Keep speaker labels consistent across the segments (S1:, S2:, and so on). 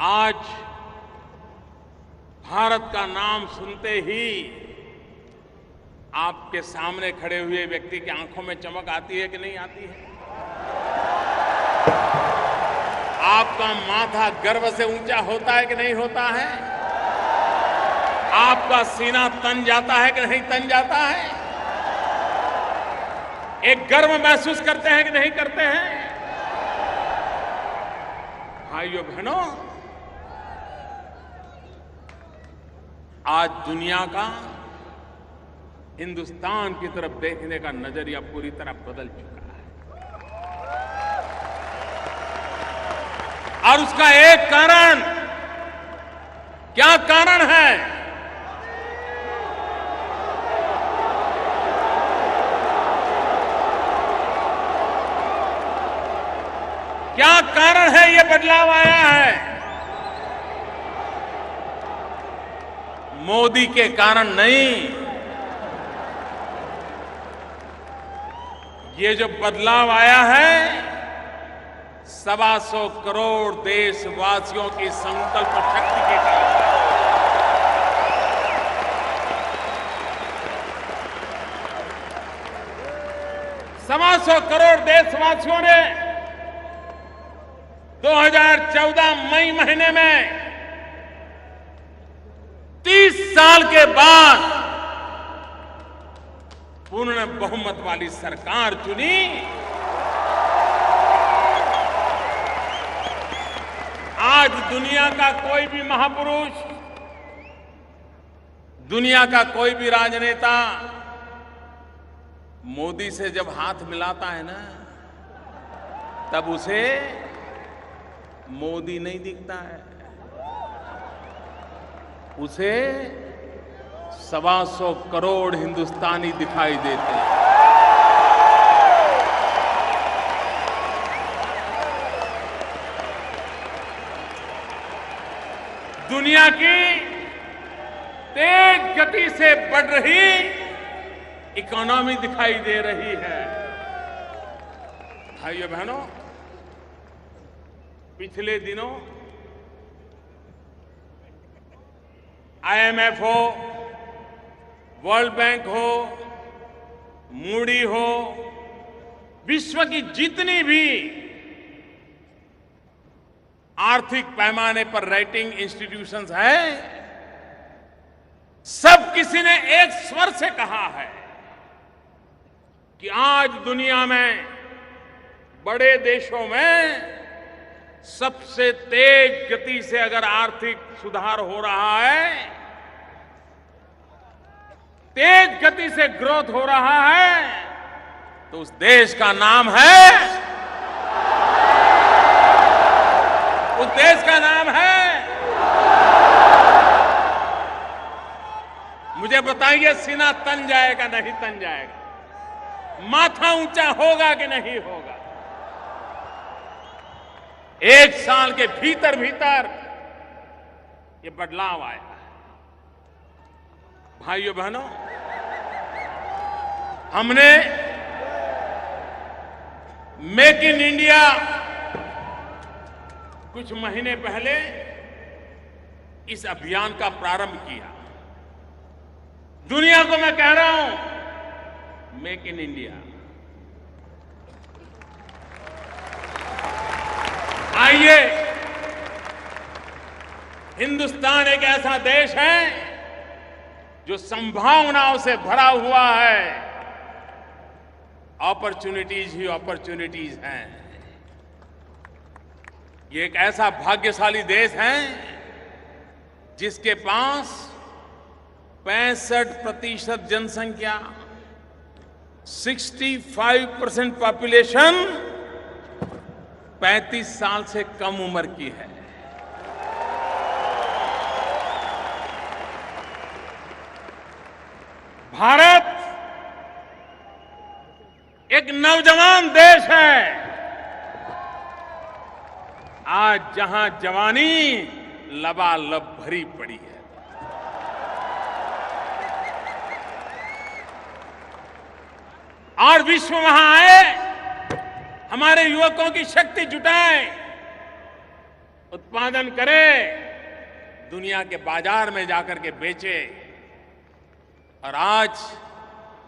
S1: आज भारत का नाम सुनते ही आपके सामने खड़े हुए व्यक्ति की आंखों में चमक आती है कि नहीं आती है? आपका माथा गर्व से ऊंचा होता है कि नहीं होता है? आपका सीना तन जाता है कि नहीं तन जाता है? एक गर्व महसूस करते हैं कि नहीं करते हैं? भाइयों बहनों, आज दुनिया का हिंदुस्तान की तरफ देखने का नजरिया पूरी तरह बदल चुका है। और उसका एक कारण, क्या कारण है? क्या कारण है ये बदलाव आया है? मोदी के कारण नहीं। ये जो बदलाव आया है 125 करोड़ देशवासियों की संकल्प शक्ति के कारण। 125 करोड़ देशवासियों ने 2014 मई महीने में 30 साल के बाद पूर्ण बहुमत वाली सरकार चुनी। आज दुनिया का कोई भी महापुरुष, दुनिया का कोई भी राजनेता मोदी से जब हाथ मिलाता है ना, तब उसे मोदी नहीं दिखता है, उसे 125 करोड़ हिंदुस्तानी दिखाई देते हैं। दुनिया की तेज गति से बढ़ रही इकोनॉमी दिखाई दे रही है। भाइयों बहनों, पिछले दिनों IMF हो, वर्ल्ड बैंक हो, मूडी हो, विश्व की जितनी भी आर्थिक पैमाने पर रेटिंग इंस्टीट्यूशंस हैं, सब किसी ने एक स्वर से कहा है कि आज दुनिया में बड़े देशों में सबसे तेज गति से अगर आर्थिक सुधार हो रहा है, तेज गति से ग्रोथ हो रहा है, तो उस देश का नाम है, उस देश का नाम है। मुझे बताइए, सीना तन जाएगा नहीं तन जाएगा? माथा ऊंचा होगा कि नहीं होगा? एक साल के भीतर भीतर ये बदलाव आया है। भाइयों बहनों, हमने मेक इन इंडिया कुछ महीने पहले इस अभियान का प्रारंभ किया। दुनिया को मैं कह रहा हूं, मेक इन इंडिया। आइए, हिंदुस्तान एक ऐसा देश है जो संभावनाओं से भरा हुआ है। अपॉर्चुनिटीज ही अपॉर्चुनिटीज हैं। ये एक ऐसा भाग्यशाली देश है जिसके पास 65% जनसंख्या, 65% पॉपुलेशन 35 साल से कम उम्र की है। भारत एक नौजवान देश है। आज जहां जवानी लबालब भरी पड़ी है, और विश्व वहां आए, हमारे युवकों की शक्ति जुटाए उत्पादन करे, दुनिया के बाजार में जाकर के बेचे। और आज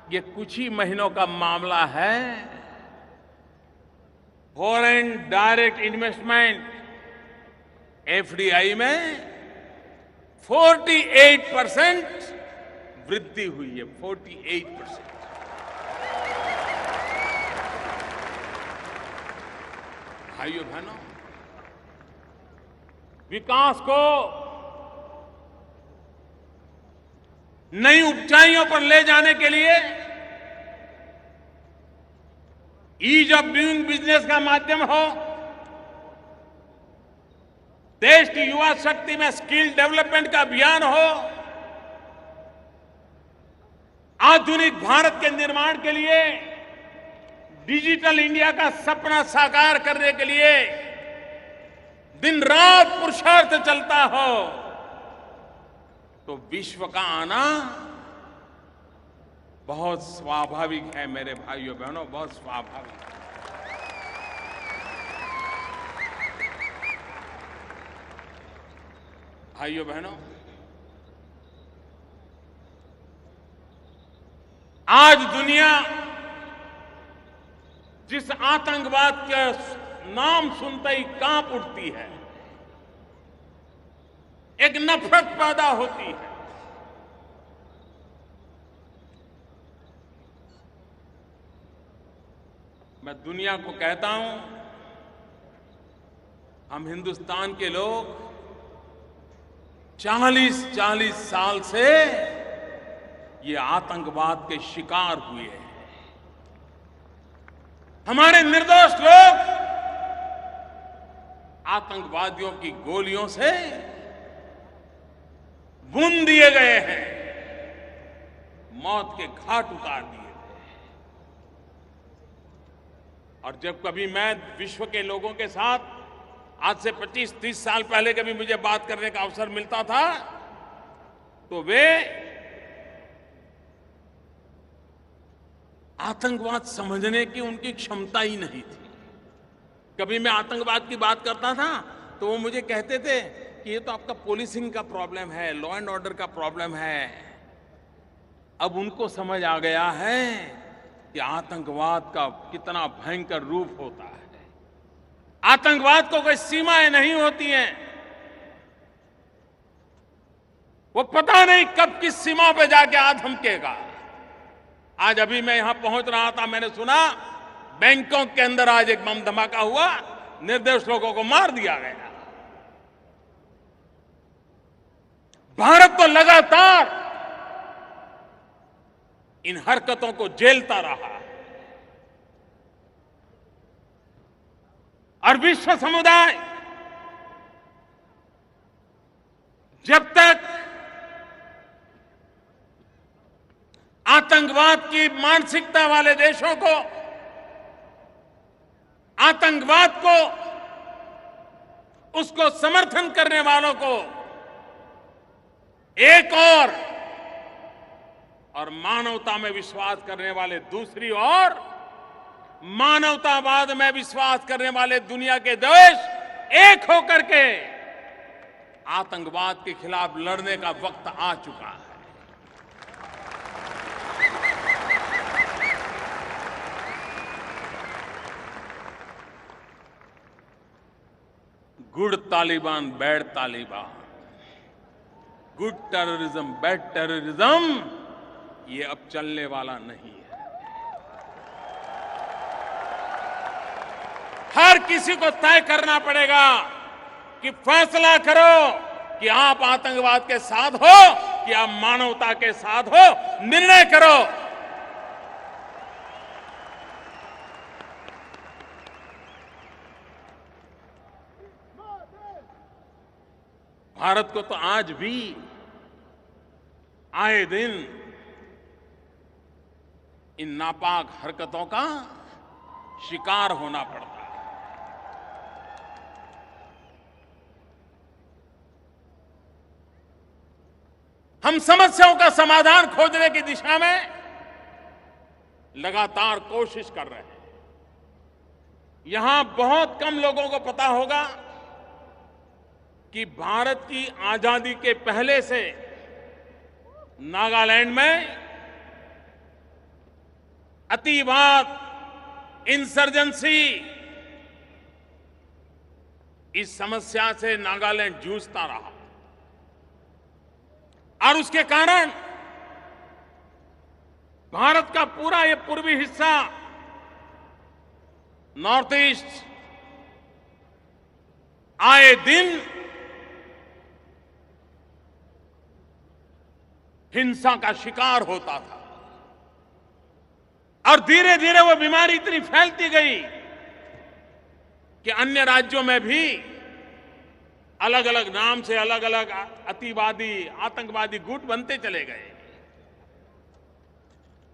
S1: ये कुछ ही महीनों का मामला है, फॉरेन डायरेक्ट इन्वेस्टमेंट एफडीआई में 48% वृद्धि हुई है। 48%। भाइयों बहनों, विकास को नई ऊंचाइयों पर ले जाने के लिए ईज ऑफ डूइंग बिजनेस का माध्यम हो, देश की युवा शक्ति में स्किल डेवलपमेंट का अभियान हो, आधुनिक भारत के निर्माण के लिए डिजिटल इंडिया का सपना साकार करने के लिए दिन रात पुरुषार्थ चलता हो, तो विश्व का आना बहुत स्वाभाविक है मेरे भाइयों बहनों, बहुत स्वाभाविक है। भाइयों बहनों, आज दुनिया जिस आतंकवाद के नाम सुनते ही कांप उठती है, एक नफरत पैदा होती है। मैं दुनिया को कहता हूं, हम हिंदुस्तान के लोग 40 साल से ये आतंकवाद के शिकार हुए हैं। हमारे निर्दोष लोग आतंकवादियों की गोलियों से भून दिए गए हैं, मौत के घाट उतार दिए गए। और जब कभी मैं विश्व के लोगों के साथ आज से 25-30 साल पहले कभी मुझे बात करने का अवसर मिलता था, तो वे आतंकवाद समझने की उनकी क्षमता ही नहीं थी। कभी मैं आतंकवाद की बात करता था तो वो मुझे कहते थे कि ये तो आपका पुलिसिंग का प्रॉब्लम है, लॉ एंड ऑर्डर का प्रॉब्लम है। अब उनको समझ आ गया है कि आतंकवाद का कितना भयंकर रूप होता है। आतंकवाद को कोई सीमाएं नहीं होती हैं। वो पता नहीं कब किस सीमा पे जाके आ धमकेगा। आज अभी मैं यहां पहुंच रहा था, मैंने सुना बैंकॉक के अंदर आज एक बम धमाका हुआ, निर्दोष लोगों को मार दिया गया। भारत तो लगातार इन हरकतों को झेलता रहा और विश्व समुदाय जब तक आतंकवाद की मानसिकता वाले देशों को, आतंकवाद को, उसको समर्थन करने वालों को एक और मानवता में विश्वास करने वाले दूसरी ओर, मानवतावाद में विश्वास करने वाले दुनिया के देश एक होकर के आतंकवाद के खिलाफ लड़ने का वक्त आ चुका है। Good Taliban, bad Taliban, good terrorism, bad terrorism, ये अब चलने वाला नहीं है। हर किसी को तय करना पड़ेगा कि फैसला करो कि आप आतंकवाद के साथ हो कि आप मानवता के साथ हो। निर्णय करो। भारत को तो आज भी आए दिन इन नापाक हरकतों का शिकार होना पड़ता है। हम समस्याओं का समाधान खोजने की दिशा में लगातार कोशिश कर रहे हैं। यहां बहुत कम लोगों को पता होगा कि भारत की आजादी के पहले से नागालैंड में अतिवाद, इंसर्जेंसी, इस समस्या से नागालैंड जूझता रहा और उसके कारण भारत का पूरा ये पूर्वी हिस्सा, नॉर्थ ईस्ट, आए दिन हिंसा का शिकार होता था और धीरे धीरे वो बीमारी इतनी फैलती गई कि अन्य राज्यों में भी अलग अलग नाम से अलग अलग अतिवादी, आतंकवादी गुट बनते चले गए।